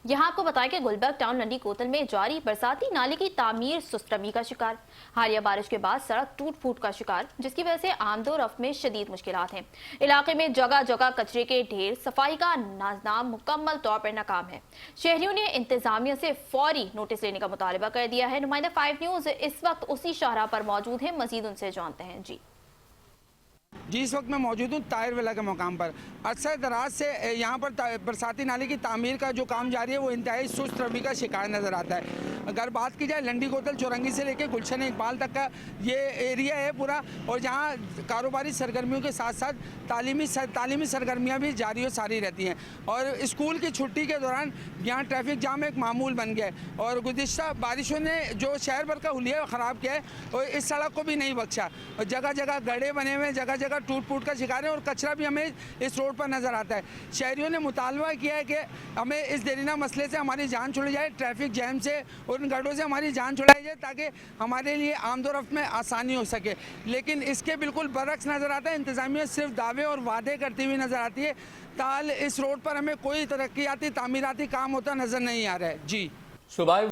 यहाँ आपको बताया कि गुलबर्ग टाउन लंडी कोतल में जारी बरसाती नाले की तामीर सुस्तरमी का शिकार। हालिया बारिश के बाद सड़क टूट फूट का शिकार, जिसकी वजह से आमदोरफ्त में शदीद मुश्किलात हैं। इलाके में जगह जगह कचरे के ढेर, सफाई का निज़ाम मुकम्मल तौर पर नाकाम है। शहरियों ने इंतजामिया से फौरी नोटिस लेने का मुतालबा कर दिया है। नुमाइंदा 5 न्यूज़ इस वक्त उसी शाहरा पर मौजूद है, मजीद उनसे जानते हैं। जी, इस वक्त मैं मौजूद हूँ ताहिर विला के मकाम पर। अरसा दराज से यहाँ पर बरसाती नाले की तामीर का जो काम जारी है वो इंतहाई सुस्त रवि का शिकार नज़र आता है। अगर बात की जाए लंडी कोतल चौरंगी से लेकर गुलशन इकबाल तक का ये एरिया है पूरा, और जहाँ कारोबारी सरगर्मियों के साथ साथ तालीमी सरगर्मियाँ भी जारी और सारी रहती हैं। और स्कूल की छुट्टी के दौरान यहाँ ट्रैफिक जाम एक मामूल बन गया है और गुज़िश्ता बारिशों ने जो शहर भर का हुलिया ख़राब किया है और इस सड़क को भी नहीं बख्शा। और जगह जगह गड्ढे बने हुए हैं, जगह जगह टूट फूट का शिकार है और कचरा भी हमें इस रोड पर नज़र आता है। शहरियों ने मुतालबा किया है कि हमें इस देरीना मसले से हमारी जान छुड़ जाए, ट्रैफिक जैम से और उन गड्ढों से हमारी जान छुड़ाई जाए ताकि हमारे लिए आमदोरफ्त में आसानी हो सके। लेकिन इसके बिल्कुल बरक्स नज़र आता है। इंतज़ामिया सिर्फ दावे और वादे करती हुई नज़र आती है। ताल इस रोड पर हमें कोई तरक्याती तामीराती काम होता नज़र नहीं आ रहा है। जी, सुबह